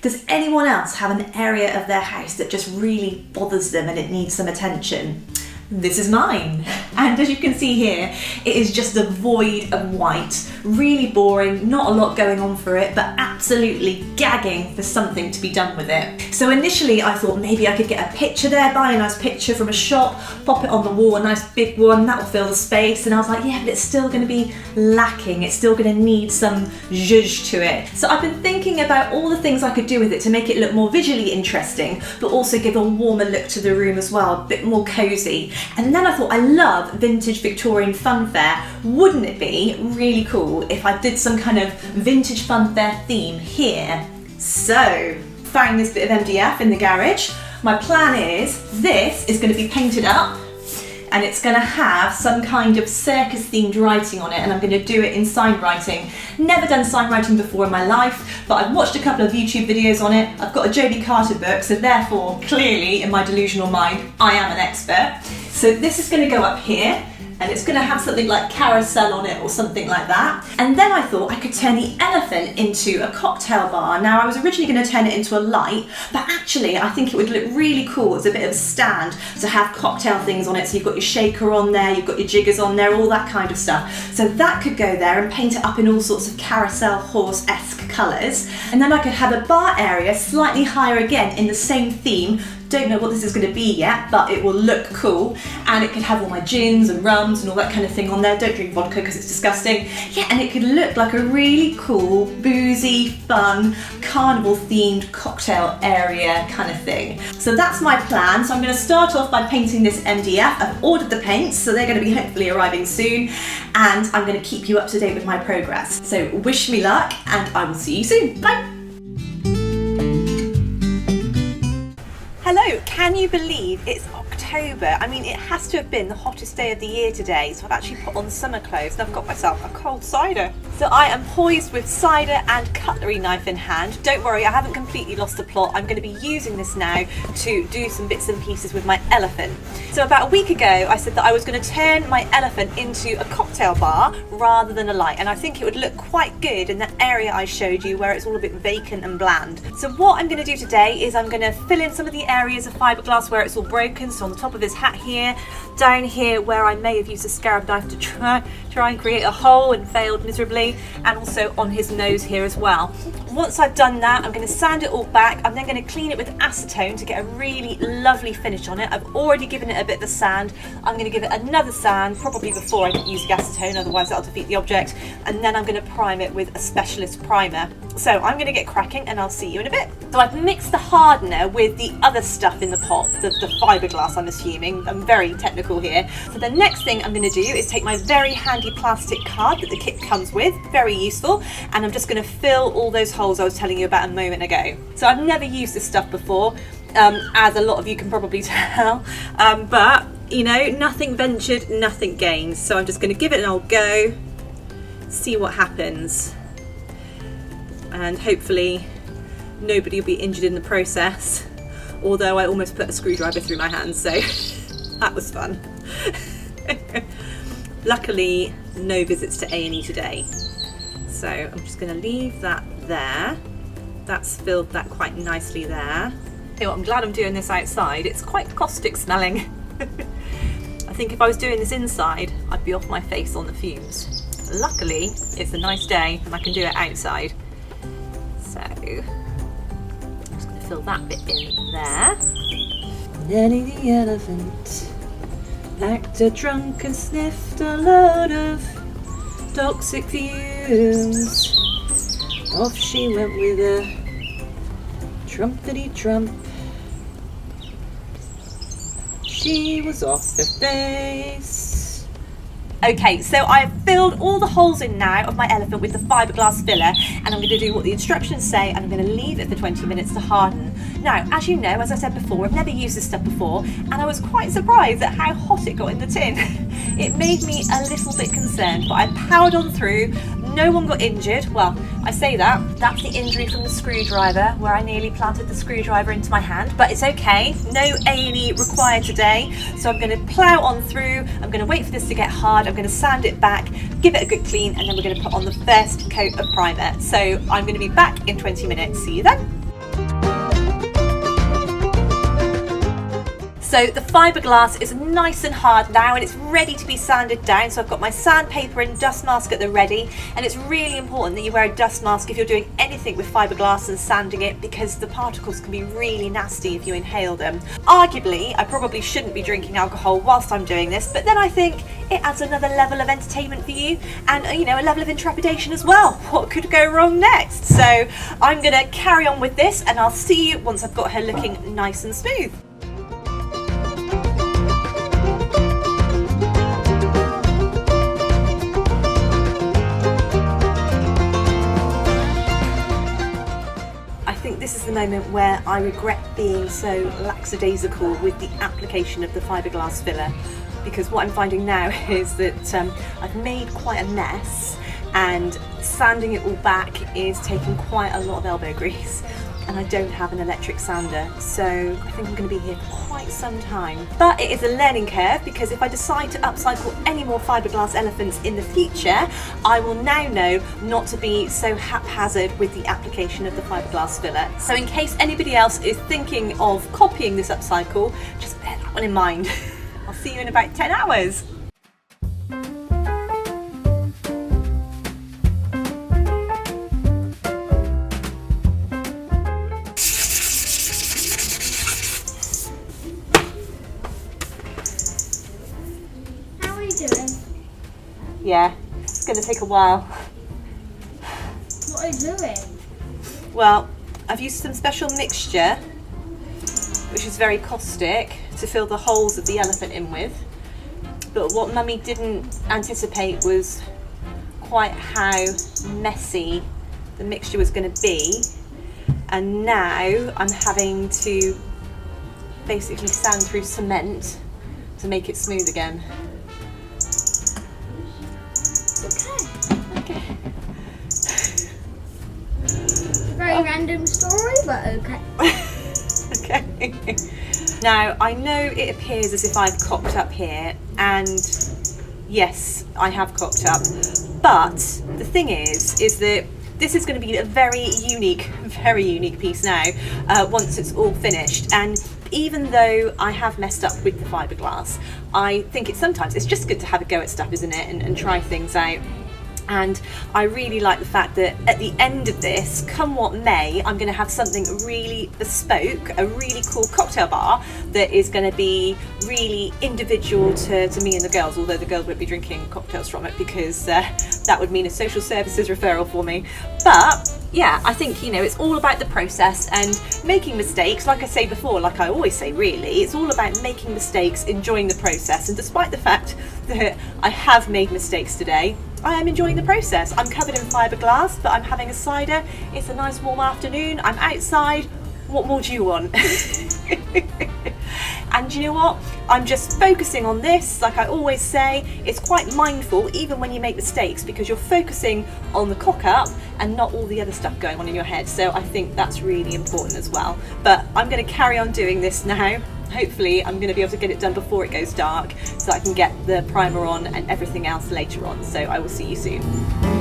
Does anyone else have an area of their house that just really bothers them and it needs some attention? This is mine. And as you can see here, it is just a void of white. Really boring, not a lot going on for it, but absolutely gagging for something to be done with it. So initially I thought maybe I could get a picture there, buy a nice picture from a shop, pop it on the wall, a nice big one, that will fill the space. And I was like, yeah, but it's still gonna be lacking. It's still gonna need some zhuzh to it. So I've been thinking about all the things I could do with it to make it look more visually interesting, but also give a warmer look to the room as well, a bit more cozy. And then I thought, I love vintage Victorian funfair. Wouldn't it be really cool if I did some kind of vintage funfair theme here? So, found this bit of MDF in the garage. My plan is, this is going to be painted up and it's going to have some kind of circus themed writing on it, and I'm going to do it in sign writing. Never done sign writing before in my life, but I've watched a couple of YouTube videos on it. I've got a Jodie Carter book, so therefore, clearly in my delusional mind, I am an expert. So this is going to go up here, and it's going to have something like carousel on it or something like that. And then I thought I could turn the elephant into a cocktail bar. Now I was originally going to turn it into a light, but actually I think it would look really cool as a bit of a stand to have cocktail things on it. So you've got your shaker on there, you've got your jiggers on there, all that kind of stuff. So that could go there and paint it up in all sorts of carousel horse-esque colours. And then I could have a bar area slightly higher again in the same theme. Don't know what this is going to be yet, but it will look cool, and it could have all my gins and rums and all that kind of thing on there. Don't drink vodka because it's disgusting. Yeah, and it could look like a really cool, boozy, fun, carnival themed cocktail area kind of thing. So that's my plan. So I'm going to start off by painting this MDF. I've ordered the paints, so they're going to be hopefully arriving soon, and I'm going to keep you up to date with my progress. So wish me luck, and I will see you soon. Bye! Hello, can you believe it's October? I mean, it has to have been the hottest day of the year today, so I've actually put on summer clothes and I've got myself a cold cider. So I am poised with cider and cutlery knife in hand. Don't worry, I haven't completely lost the plot. I'm going to be using this now to do some bits and pieces with my elephant. So about a week ago, I said that I was going to turn my elephant into a cocktail bar rather than a light, and I think it would look quite good in that area I showed you where it's all a bit vacant and bland. So what I'm going to do today is I'm going to fill in some of the areas of fiberglass where it's all broken, so on the top of his hat here, down here where I may have used a scarab knife to try and create a hole and failed miserably, and also on his nose here as well. Once I've done that, I'm going to sand it all back. I'm then going to clean it with acetone to get a really lovely finish on it. I've already given it a bit of sand. I'm going to give it another sand, probably before I use the acetone, otherwise that'll defeat the object, and then I'm going to prime it with a specialist primer. So I'm going to get cracking and I'll see you in a bit. So I've mixed the hardener with the other stuff in the pot, the fiberglass I'm assuming. I'm very technical here. So the next thing I'm going to do is take my very handy plastic card that the kit comes with, very useful, and I'm just going to fill all those holes I was telling you about a moment ago. So I've never used this stuff before, as a lot of you can probably tell, but you know, nothing ventured, nothing gained. So I'm just going to give it an old go, see what happens, and hopefully nobody will be injured in the process, although I almost put a screwdriver through my hands, so that was fun. Luckily, no visits to A&E today. So I'm just going to leave that there. That's filled that quite nicely there. You know, I'm glad I'm doing this outside. It's quite caustic smelling. I think if I was doing this inside, I'd be off my face on the fumes. Luckily, it's a nice day and I can do it outside. So I'm just going to fill that bit in there. Nelly the elephant acted drunk and sniffed a load of toxic fumes. Off she went with a trumpety trump. She was off her face. Okay, so I've filled all the holes in now of my elephant with the fiberglass filler, and I'm going to do what the instructions say, and I'm going to leave it for 20 minutes to harden. Now, as you know, as I said before, I've never used this stuff before, and I was quite surprised at how hot it got in the tin. It made me a little bit concerned, but I powered on through. No one got injured. Well, I say that. That's the injury from the screwdriver, where I nearly planted the screwdriver into my hand, but it's okay. No A&E required today. So I'm going to plough on through. I'm going to wait for this to get hard. I'm going to sand it back, give it a good clean, and then we're going to put on the first coat of primer. So I'm going to be back in 20 minutes. See you then. So the fiberglass is nice and hard now and it's ready to be sanded down. So I've got my sandpaper and dust mask at the ready, and it's really important that you wear a dust mask if you're doing anything with fiberglass and sanding it, because the particles can be really nasty if you inhale them. Arguably, I probably shouldn't be drinking alcohol whilst I'm doing this, but then I think it adds another level of entertainment for you and, you know, a level of intrepidation as well. What could go wrong next? So I'm gonna carry on with this and I'll see you once I've got her looking nice and smooth. This is the moment where I regret being so lackadaisical with the application of the fiberglass filler, because what I'm finding now is that I've made quite a mess and sanding it all back is taking quite a lot of elbow grease, and I don't have an electric sander, so I think I'm going to be here for quite some time. But it is a learning curve, because if I decide to upcycle any more fiberglass elephants in the future, I will now know not to be so haphazard with the application of the fiberglass filler. So in case anybody else is thinking of copying this upcycle, just bear that one in mind. I'll see you in about 10 hours. Yeah, it's going to take a while. What are you doing? Well, I've used some special mixture, which is very caustic, to fill the holes of the elephant in with. But what Mummy didn't anticipate was quite how messy the mixture was going to be. And now I'm having to basically sand through cement to make it smooth again. Okay. Very random story, but okay. Okay. Now, I know it appears as if I've cocked up here, and yes, I have cocked up. But the thing is that this is going to be a very unique piece now, once it's all finished. And even though I have messed up with the fiberglass, I think it's just good to have a go at stuff, isn't it? And try things out. And I really like the fact that at the end of this, come what may, I'm going to have something really bespoke, a really cool cocktail bar that is going to be really individual to me and the girls, although the girls won't be drinking cocktails from it, because that would mean a social services referral for me. But yeah, I think, you know, it's all about the process and making mistakes. Like I say before, like I always say really, it's all about making mistakes, enjoying the process. And despite the fact that I have made mistakes today, I am enjoying the process. I'm covered in fiberglass, but I'm having a cider. It's a nice warm afternoon. I'm outside. What more do you want? And you know what? I'm just focusing on this. Like I always say, it's quite mindful even when you make mistakes, because you're focusing on the cock up and not all the other stuff going on in your head. So I think that's really important as well. But I'm going to carry on doing this now. Hopefully I'm going to be able to get it done before it goes dark, so I can get the primer on and everything else later on. So I will see you soon.